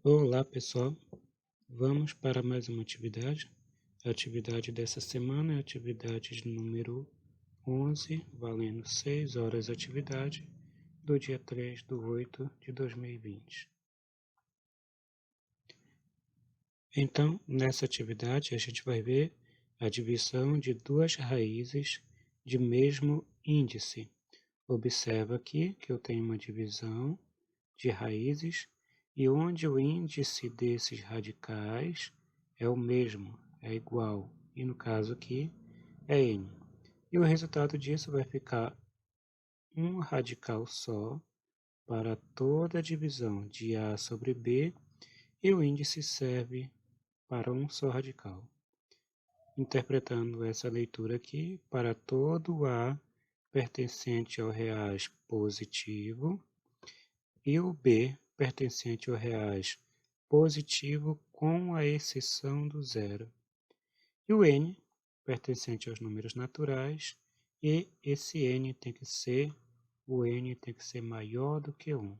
Olá pessoal, vamos para mais uma atividade. A atividade dessa semana é a atividade de número 11, valendo 6 horas de atividade, do dia 3/8 de 2020. Então, nessa atividade, a gente vai ver a divisão de duas raízes de mesmo índice. Observa aqui que eu tenho uma divisão de raízes e onde o índice desses radicais é o mesmo, é igual, e no caso aqui é n. E o resultado disso vai ficar um radical só para toda a divisão de A sobre B, e o índice serve para um só radical. Interpretando essa leitura aqui, para todo A pertencente ao reais positivo, e o B pertencente ao reais positivo com a exceção do zero. E o n pertencente aos números naturais, e esse n tem que ser, o n tem que ser maior do que 1,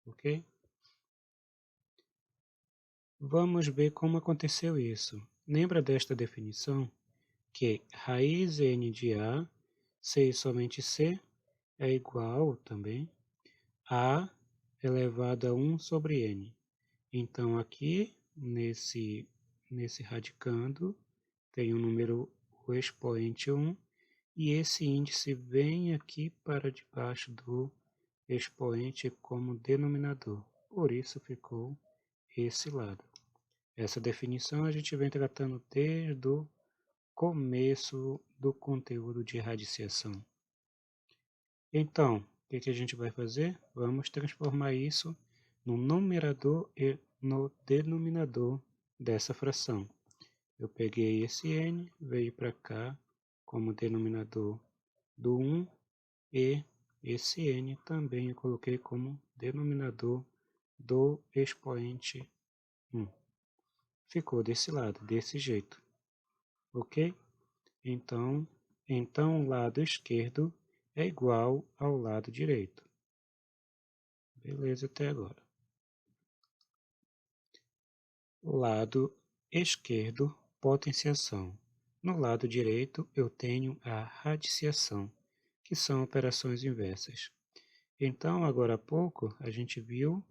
ok? Vamos ver como aconteceu isso. Lembra desta definição? Que raiz n de A, C e somente C, é igual também a elevado a 1 sobre n. Então, aqui, nesse radicando, tem o número, o expoente 1, e esse índice vem aqui para debaixo do expoente como denominador. Por isso ficou esse lado. Essa definição a gente vem tratando desde o começo do conteúdo de radiciação. Então, o que a gente vai fazer? Vamos transformar isso no numerador e no denominador dessa fração. Eu peguei esse n, veio para cá como denominador do 1, e esse n também eu coloquei como denominador do expoente 1. Ficou desse lado, desse jeito. Ok? Então o lado esquerdo é igual ao lado direito. Beleza até agora. Lado esquerdo, potenciação. No lado direito, eu tenho a radiciação, que são operações inversas. Então, agora há pouco, a gente viu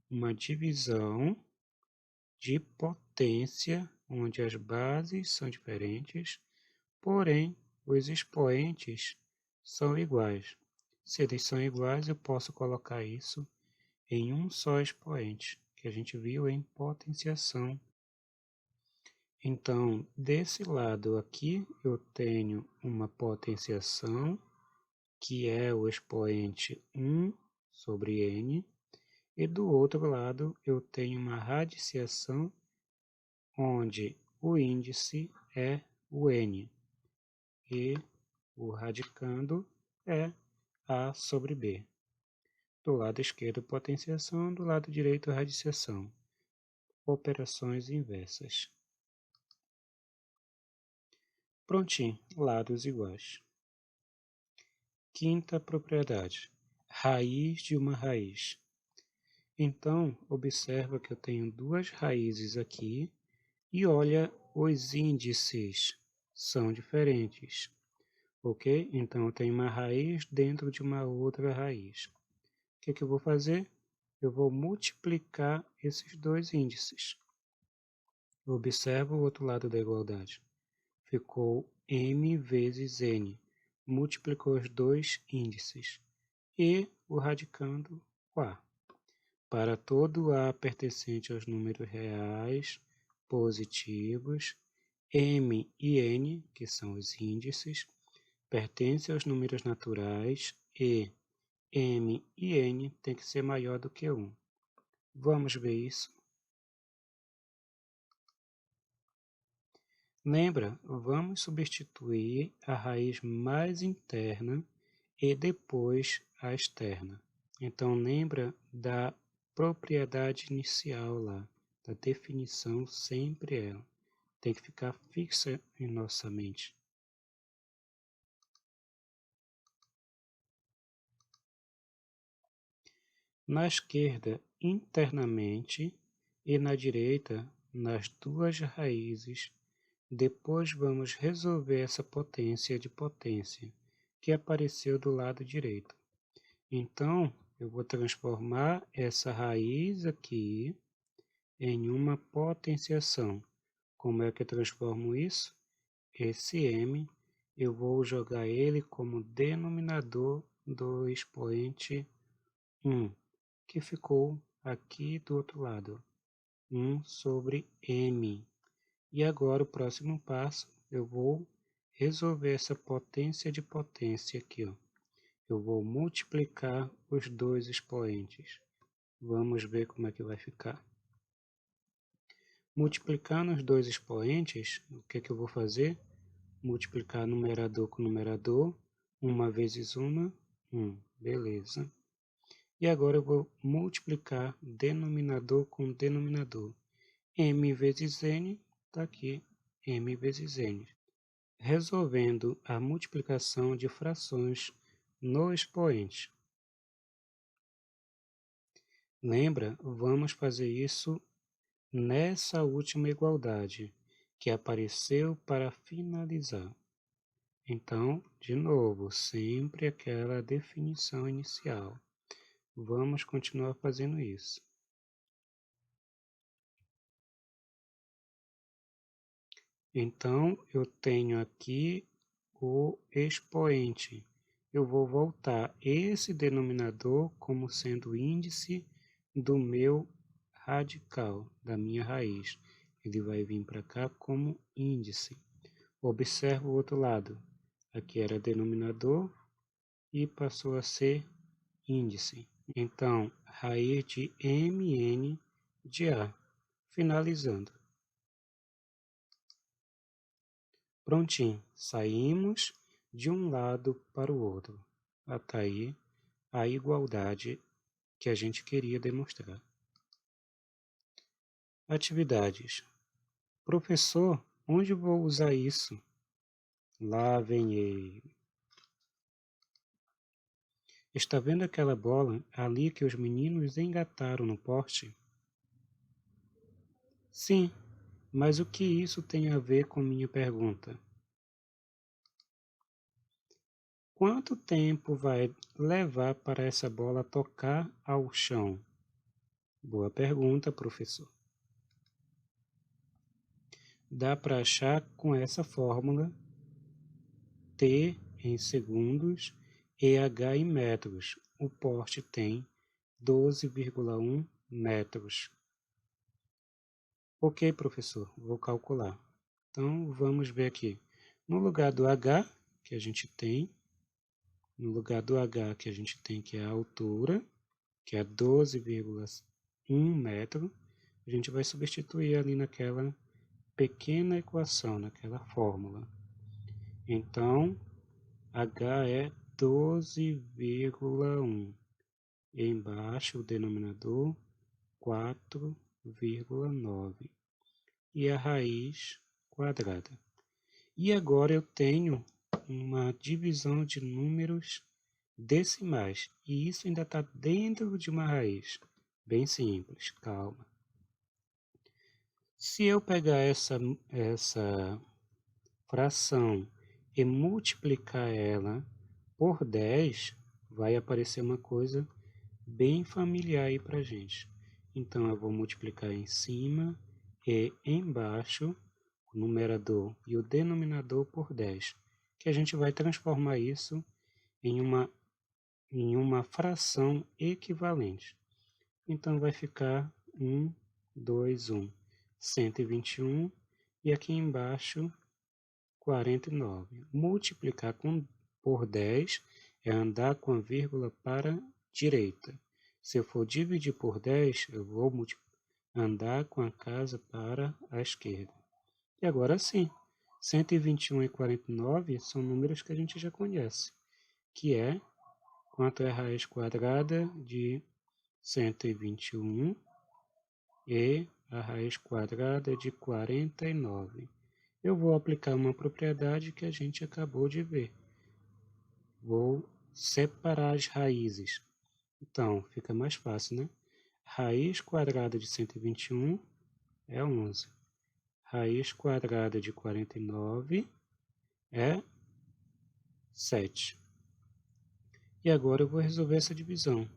uma divisão de potência, onde as bases são diferentes, porém, os expoentes são iguais. Se eles são iguais, eu posso colocar isso em um só expoente, que a gente viu em potenciação. Então, desse lado aqui, eu tenho uma potenciação, que é o expoente 1 sobre n, e do outro lado eu tenho uma radiciação, onde o índice é o n, e o radicando é A sobre B. Do lado esquerdo, potenciação, do lado direito, radiciação. Operações inversas. Prontinho, lados iguais. Quinta propriedade, raiz de uma raiz. Então, observa que eu tenho duas raízes aqui, e olha, os índices são diferentes, ok? Então, eu tenho uma raiz dentro de uma outra raiz. O que eu vou fazer? Eu vou multiplicar esses dois índices. Observa o outro lado da igualdade. Ficou m vezes n. Multiplicou os dois índices. E o radicando o A. Para todo A pertencente aos números reais positivos, m e n, que são os índices, pertencem aos números naturais, e m e n tem que ser maior do que 1. Vamos ver isso. Lembra, vamos substituir a raiz mais interna e depois a externa. Então, lembra da propriedade inicial lá, da definição, sempre ela. Tem que ficar fixa em nossa mente. Na esquerda, internamente, e na direita, nas duas raízes. Depois vamos resolver essa potência de potência que apareceu do lado direito. Então, eu vou transformar essa raiz aqui em uma potenciação. Como é que eu transformo isso? Esse m, eu vou jogar ele como denominador do expoente 1, que ficou aqui do outro lado, 1 sobre m. E agora o próximo passo, eu vou resolver essa potência de potência aqui, ó. Eu vou multiplicar os dois expoentes. Vamos ver como é que vai ficar. Multiplicando os dois expoentes, o que é que eu vou fazer? Multiplicar numerador com numerador, 1 vezes 1, 1, beleza. E agora eu vou multiplicar denominador com denominador. M vezes N, está aqui, M vezes N. Resolvendo a multiplicação de frações no expoente. Lembra? Vamos fazer isso nessa última igualdade que apareceu para finalizar. Então, de novo, sempre aquela definição inicial. Vamos continuar fazendo isso. Então, eu tenho aqui o expoente. Eu vou voltar esse denominador como sendo o índice do meu radical, da minha raiz. Ele vai vir para cá como índice. Observa o outro lado. Aqui era denominador e passou a ser índice. Então, raiz de mn de A. Finalizando. Prontinho, saímos de um lado para o outro. Até aí a igualdade que a gente queria demonstrar. Atividades. Professor, onde vou usar isso? Lá vem ele. Está vendo aquela bola ali que os meninos engataram no poste? Sim, mas o que isso tem a ver com minha pergunta? Quanto tempo vai levar para essa bola tocar ao chão? Boa pergunta, professor. Dá para achar com essa fórmula T em segundos e H em metros. O poste tem 12,1 metros. Ok, professor, vou calcular. Então, vamos ver aqui. No lugar do H, que a gente tem, que é a altura, que é 12,1 metro, a gente vai substituir ali naquela pequena equação, naquela fórmula. Então, H é 12,1. Embaixo o denominador 4,9. E a raiz quadrada. E agora eu tenho uma divisão de números decimais. E isso ainda está dentro de uma raiz. Bem simples, calma. Se eu pegar essa fração e multiplicar ela por 10, vai aparecer uma coisa bem familiar aí para a gente. Então, eu vou multiplicar em cima e embaixo o numerador e o denominador por 10, que a gente vai transformar isso em uma fração equivalente. Então, vai ficar 1, 2, 1, 121, e aqui embaixo 49. Multiplicar por 10 é andar com a vírgula para a direita. Se eu for dividir por 10, eu vou andar com a casa para a esquerda. E agora sim, 121 e 49 são números que a gente já conhece, que é quanto é a raiz quadrada de 121 e a raiz quadrada de 49. Eu vou aplicar uma propriedade que a gente acabou de ver. Vou separar as raízes. Então, fica mais fácil, né? Raiz quadrada de 121 é 11. Raiz quadrada de 49 é 7. E agora eu vou resolver essa divisão.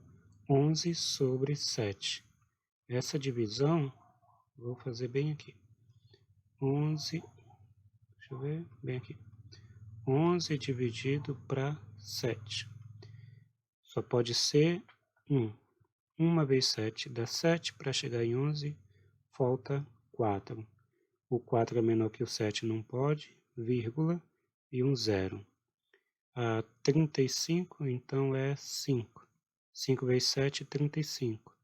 11 sobre 7. Essa divisão, vou fazer bem aqui. 11, deixa eu ver, bem aqui. 11 dividido para 7. Só pode ser 1. 1 vezes 7 dá 7. Para chegar em 11, falta 4. O 4 é menor que o 7, não pode, vírgula, e um 0. A 35, então, é 5. 5 vezes 7, 35.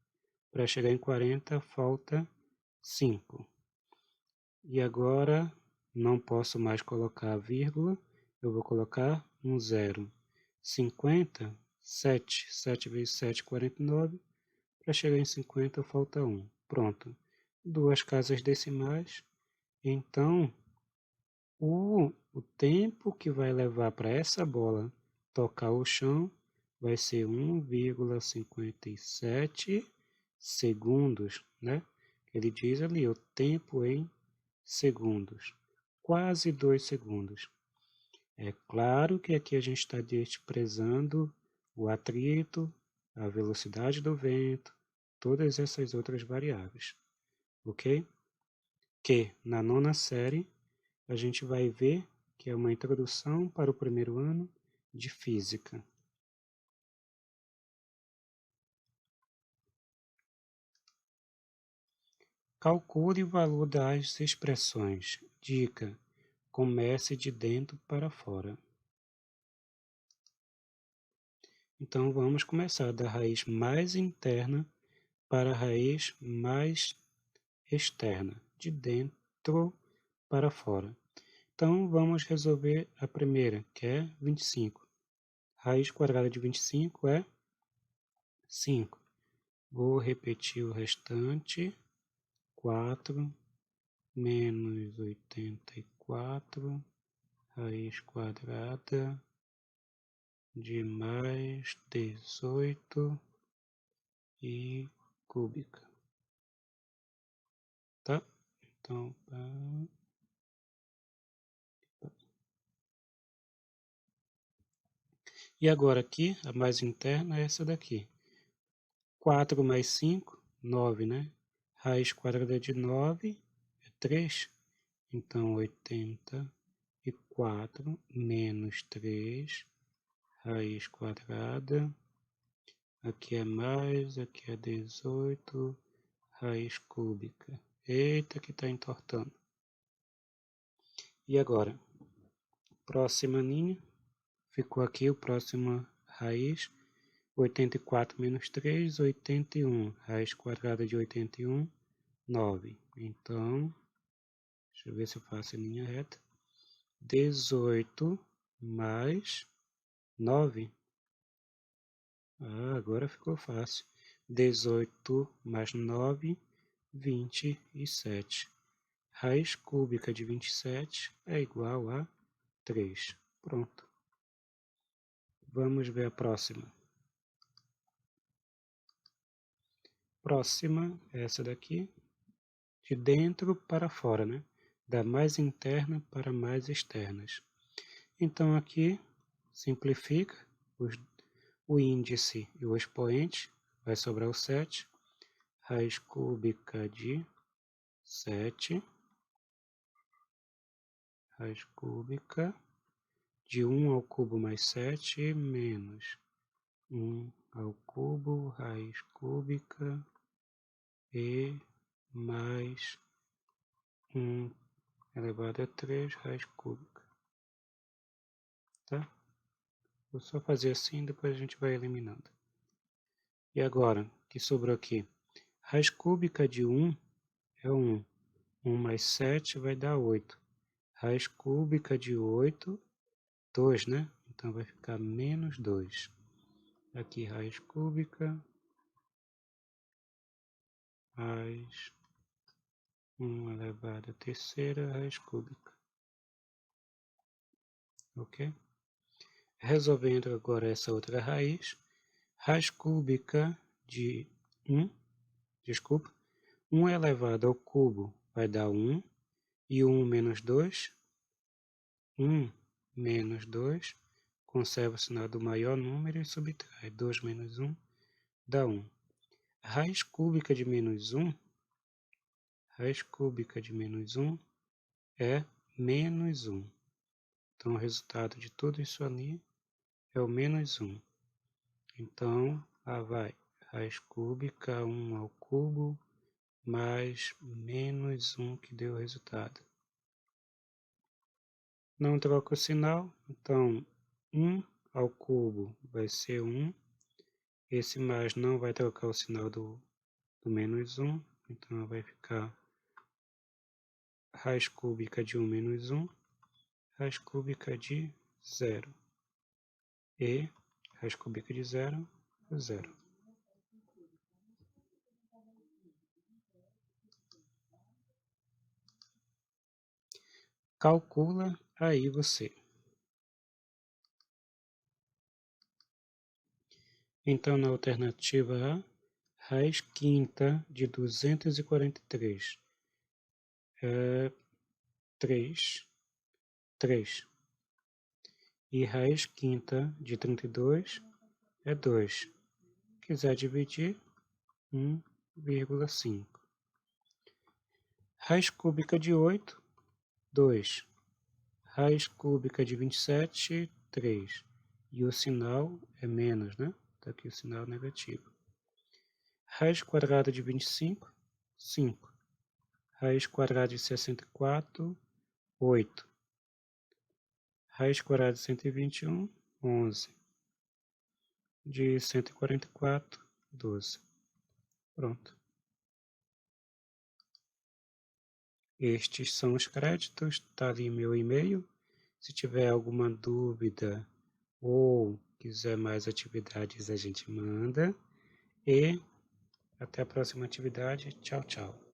Para chegar em 40, falta 5. E agora, não posso mais colocar vírgula, eu vou colocar um 0. 50, 7. 7 vezes 7, 49. Para chegar em 50, falta 1. Pronto. Duas casas decimais. Então, o tempo que vai levar para essa bola tocar o chão vai ser 1,57 segundos, né? Ele diz ali o tempo em segundos, quase 2 segundos. É claro que aqui a gente está desprezando o atrito, a velocidade do vento, todas essas outras variáveis, ok? Que na nona série a gente vai ver que é uma introdução para o primeiro ano de Física. Calcule o valor das expressões. Dica: comece de dentro para fora. Então, vamos começar da raiz mais interna para a raiz mais externa, de dentro para fora. Então, vamos resolver a primeira, que é 25. Raiz quadrada de 25 é 5. Vou repetir o restante. 4 menos 84, raiz quadrada de mais 18 e cúbica. Tá? Então, e agora aqui, a mais interna é essa daqui. 4 mais 5, 9, né? Raiz quadrada de 9 é 3. Então, 84 menos 3, raiz quadrada. Aqui é mais, aqui é 18, raiz cúbica. Eita, que está entortando. E agora? Próxima linha. Ficou aqui o próximo raiz. 84 menos 3, 81. Raiz quadrada de 81, 9. Então, deixa eu ver se eu faço em linha reta. 18 mais 9. Agora ficou fácil. 18 mais 9, 27. Raiz cúbica de 27 é igual a 3. Pronto. Vamos ver a próxima. Próxima é essa daqui. De dentro para fora, né? Da mais interna para mais externas. Então, aqui, simplifica o índice e o expoente. Vai sobrar o 7. Raiz cúbica de 7. Raiz cúbica de 1 ao cubo mais 7 menos 1 ao cubo, raiz cúbica, e mais 1 elevado a 3, raiz cúbica. Tá? Vou só fazer assim, depois a gente vai eliminando. E agora, o que sobrou aqui? Raiz cúbica de 1 é 1. 1 mais 7 vai dar 8. Raiz cúbica de 8, 2, né? Então vai ficar menos 2. Aqui raiz cúbica mais 1 elevado a terceira raiz cúbica. Ok? Resolvendo agora essa outra raiz. Raiz cúbica de 1 desculpa, 1 elevado ao cubo vai dar 1, e 1 menos 2, 1 menos 2, conserva o sinal do maior número e subtrai. 2 menos 1 dá 1. Raiz cúbica de menos 1, raiz cúbica de menos 1 é menos 1. Então, o resultado de tudo isso ali é o menos 1. Então, lá vai raiz cúbica 1 ao cubo mais menos 1 que deu o resultado. Não troca o sinal, então 1 ao cubo vai ser 1. Esse mais não vai trocar o sinal do menos 1, então vai ficar raiz cúbica de 1 menos 1, raiz cúbica de 0. E raiz cúbica de 0 é 0. Calcula aí você. Então, na alternativa A, raiz quinta de 243 é 3. E raiz quinta de 32 é 2. Quiser dividir, 1,5. Raiz cúbica de 8, 2. Raiz cúbica de 27, 3. E o sinal é menos, né? Está aqui o sinal negativo. Raiz quadrada de 25, 5. Raiz quadrada de 64, 8. Raiz quadrada de 121, 11. De 144, 12. Pronto. Estes são os créditos, está ali meu e-mail. Se tiver alguma dúvida ou quiser mais atividades, a gente manda. E até a próxima atividade. Tchau, tchau.